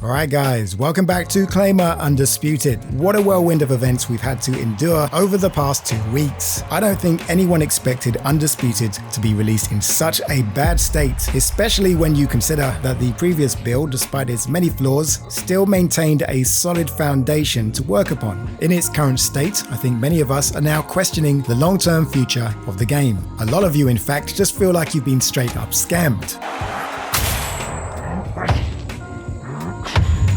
Alright guys, welcome back to Claimer Undisputed. What a whirlwind of events we've had to endure over the past 2 weeks. I don't think anyone expected Undisputed to be released in such a bad state, especially when you consider that the previous build, despite its many flaws, still maintained a solid foundation to work upon. In its current state, I think many of us are now questioning the long-term future of the game. A lot of you, in fact, just feel like you've been straight up scammed.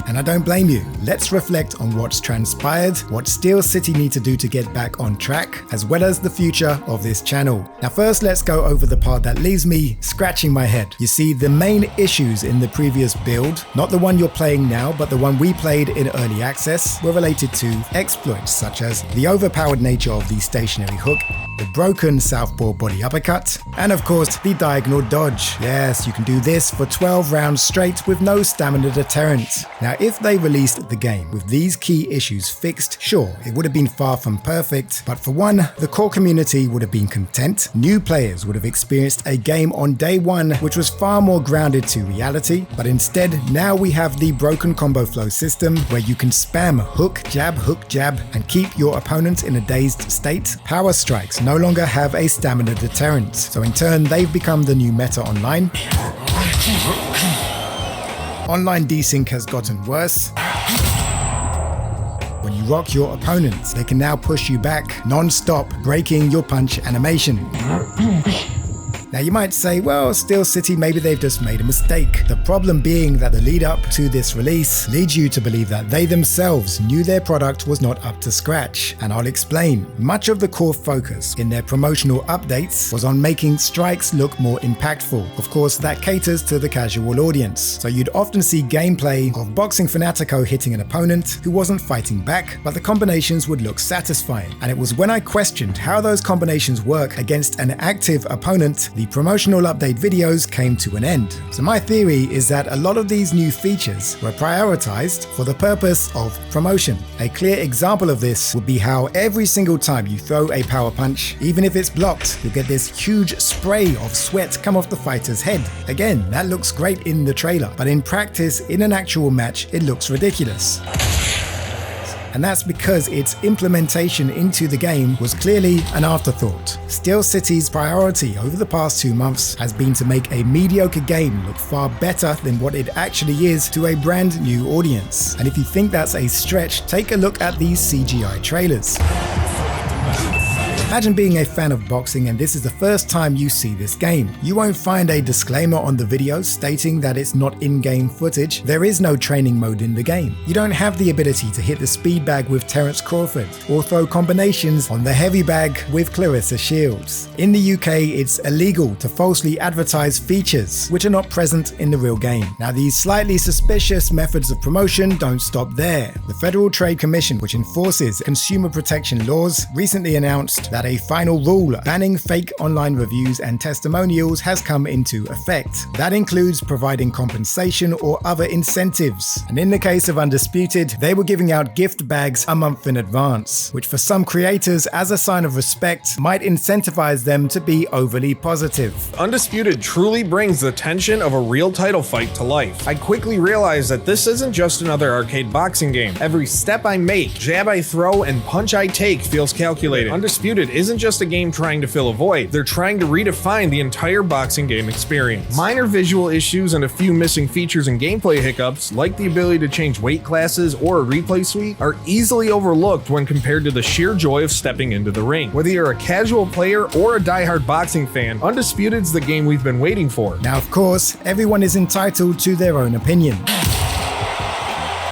And I don't blame you. Let's reflect on what's transpired, what Steel City need to do to get back on track, as well as the future of this channel. Now first, let's go over the part that leaves me scratching my head. You see, the main issues in the previous build, not the one you're playing now, but the one we played in early access, were related to exploits such as the overpowered nature of the stationary hook, the broken southpaw body uppercut, and of course the diagonal dodge. Yes, you can do this for 12 rounds straight with no stamina deterrent. Now if they released the game with these key issues fixed, sure, it would have been far from perfect, but for one, the core community would have been content, new players would have experienced a game on day one which was far more grounded to reality, but instead now we have the broken combo flow system where you can spam hook, jab, and keep your opponent in a dazed state. Power strikes no longer have a stamina deterrent, so in turn they've become the new meta online. Online desync has gotten worse. When you rock your opponents, they can now push you back non-stop, breaking your punch animation. Now you might say, well, Steel City, maybe they've just made a mistake. The problem being that the lead up to this release leads you to believe that they themselves knew their product was not up to scratch. And I'll explain. Much of the core focus in their promotional updates was on making strikes look more impactful. Of course, that caters to the casual audience. So you'd often see gameplay of boxing fanatico hitting an opponent who wasn't fighting back, but the combinations would look satisfying. And it was when I questioned how those combinations work against an active opponent, the promotional update videos came to an end. So my theory is that a lot of these new features were prioritized for the purpose of promotion. A clear example of this would be how every single time you throw a power punch, even if it's blocked, you'll get this huge spray of sweat come off the fighter's head. Again, that looks great in the trailer, but in practice, in an actual match, it looks ridiculous. And that's because its implementation into the game was clearly an afterthought. Steel City's priority over the past 2 months has been to make a mediocre game look far better than what it actually is to a brand new audience. And if you think that's a stretch, take a look at these CGI trailers. Imagine being a fan of boxing and this is the first time you see this game. You won't find a disclaimer on the video stating that it's not in-game footage. There is no training mode in the game. You don't have the ability to hit the speed bag with Terence Crawford or throw combinations on the heavy bag with Clarissa Shields. In the UK, it's illegal to falsely advertise features which are not present in the real game. Now, these slightly suspicious methods of promotion don't stop there. The Federal Trade Commission, which enforces consumer protection laws, recently announced that a final rule banning fake online reviews and testimonials has come into effect. That includes providing compensation or other incentives. And in the case of Undisputed, they were giving out gift bags a month in advance, which for some creators, as a sign of respect, might incentivize them to be overly positive. Undisputed truly brings the tension of a real title fight to life. I quickly realized that this isn't just another arcade boxing game. Every step I make, jab I throw, and punch I take feels calculated. Undisputed isn't just a game trying to fill a void, they're trying to redefine the entire boxing game experience. Minor visual issues and a few missing features and gameplay hiccups, like the ability to change weight classes or a replay suite, are easily overlooked when compared to the sheer joy of stepping into the ring. Whether you're a casual player or a diehard boxing fan, Undisputed's the game we've been waiting for. Now, of course, everyone is entitled to their own opinion.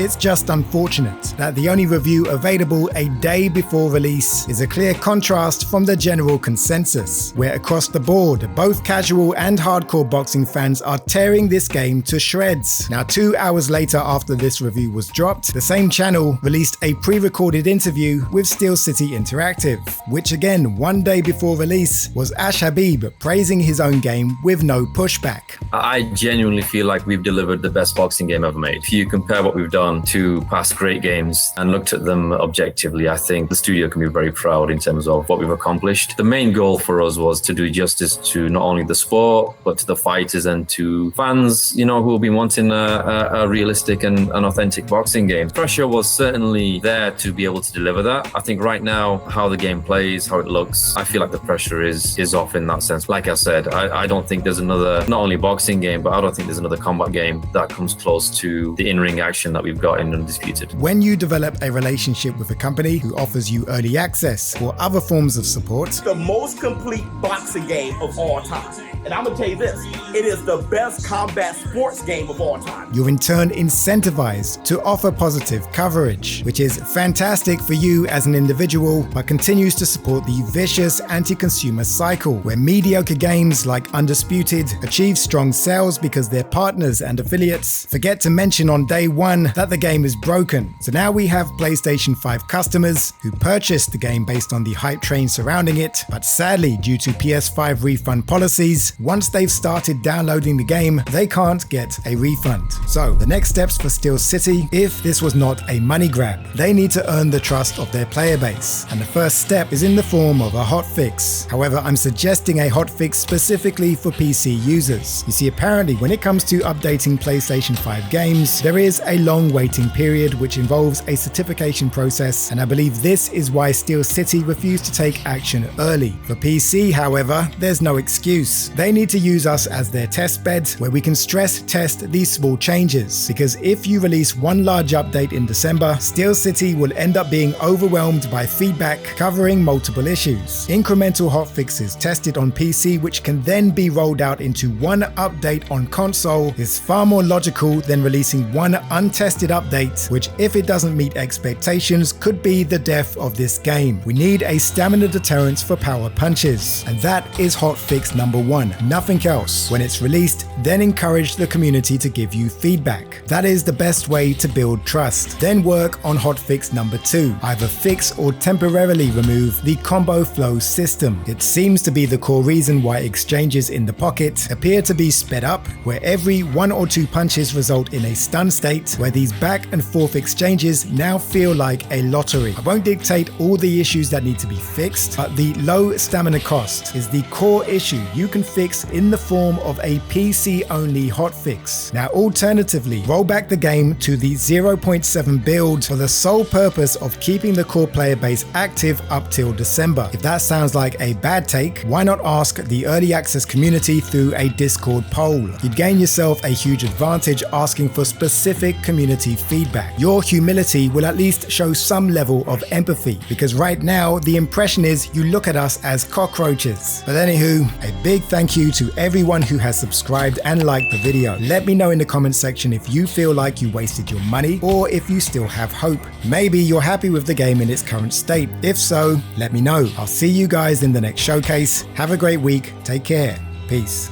It's just unfortunate that the only review available a day before release is a clear contrast from the general consensus, where across the board, both casual and hardcore boxing fans are tearing this game to shreds. Now, 2 hours later after this review was dropped, the same channel released a pre-recorded interview with Steel City Interactive, which again, 1 day before release, was Ash Habib praising his own game with no pushback. I genuinely feel like we've delivered the best boxing game ever made. If you compare what we've done to past great games games and looked at them objectively, I think the studio can be very proud in terms of what we've accomplished. The main goal for us was to do justice to not only the sport, but to the fighters and to fans, who have been wanting a realistic and an authentic boxing game. Pressure was certainly there to be able to deliver that. I think right now, how the game plays, how it looks, I feel like the pressure is off in that sense. Like I said, I don't think there's another, not only boxing game, but I don't think there's another combat game that comes close to the in-ring action that we've got in Undisputed. When you develop a relationship with a company who offers you early access or other forms of support, the most complete boxing game of all time. And I'm gonna tell you this, it is the best combat sports game of all time. you're in turn incentivized to offer positive coverage, which is fantastic for you as an individual, but continues to support the vicious anti-consumer cycle where mediocre games like Undisputed achieve strong sales because their partners and affiliates forget to mention on day one that the game is broken. So now we have PlayStation 5 customers who purchased the game based on the hype train surrounding it, but sadly, due to PS5 refund policies, once they've started downloading the game, they can't get a refund. So the next steps for Steel City, if this was not a money grab, they need to earn the trust of their player base. And the first step is in the form of a hotfix. However, I'm suggesting a hotfix specifically for PC users. You see, apparently when it comes to updating PlayStation 5 games, there is a long waiting period which involves a certification process, and I believe this is why Steel City refused to take action early. For PC, however, there's no excuse. They need to use us as their test bed where we can stress test these small changes, because if you release one large update in December, Steel City will end up being overwhelmed by feedback covering multiple issues. Incremental hotfixes tested on PC which can then be rolled out into one update on console is far more logical than releasing one untested update which, if it doesn't meet expectations, could be the death of this game. We need a stamina deterrence for power punches, and that is hotfix number 1. Nothing else. When it's released, then encourage the community to give you feedback. That is the best way to build trust. Then work on hotfix number 2. Either fix or temporarily remove the combo flow system. It seems to be the core reason why exchanges in the pocket appear to be sped up, where every 1 or 2 punches result in a stun state, where these back and forth exchanges now feel like a lottery. I won't dictate all the issues that need to be fixed, but the low stamina cost is the core issue you can fix in the form of a PC-only hotfix. Now, alternatively, roll back the game to the 0.7 build for the sole purpose of keeping the core player base active up till December. If that sounds like a bad take, why not ask the early access community through a Discord poll? You'd gain yourself a huge advantage asking for specific community feedback. Your humility will at least show some level of empathy, because right now the impression is you look at us as cockroaches. But anywho, a big thank you to everyone who has subscribed and liked the video. Let me know in the comment section if you feel like you wasted your money or if you still have hope. Maybe you're happy with the game in its current state. If so, let me know. I'll see you guys in the next showcase. Have a great week. Take care. Peace.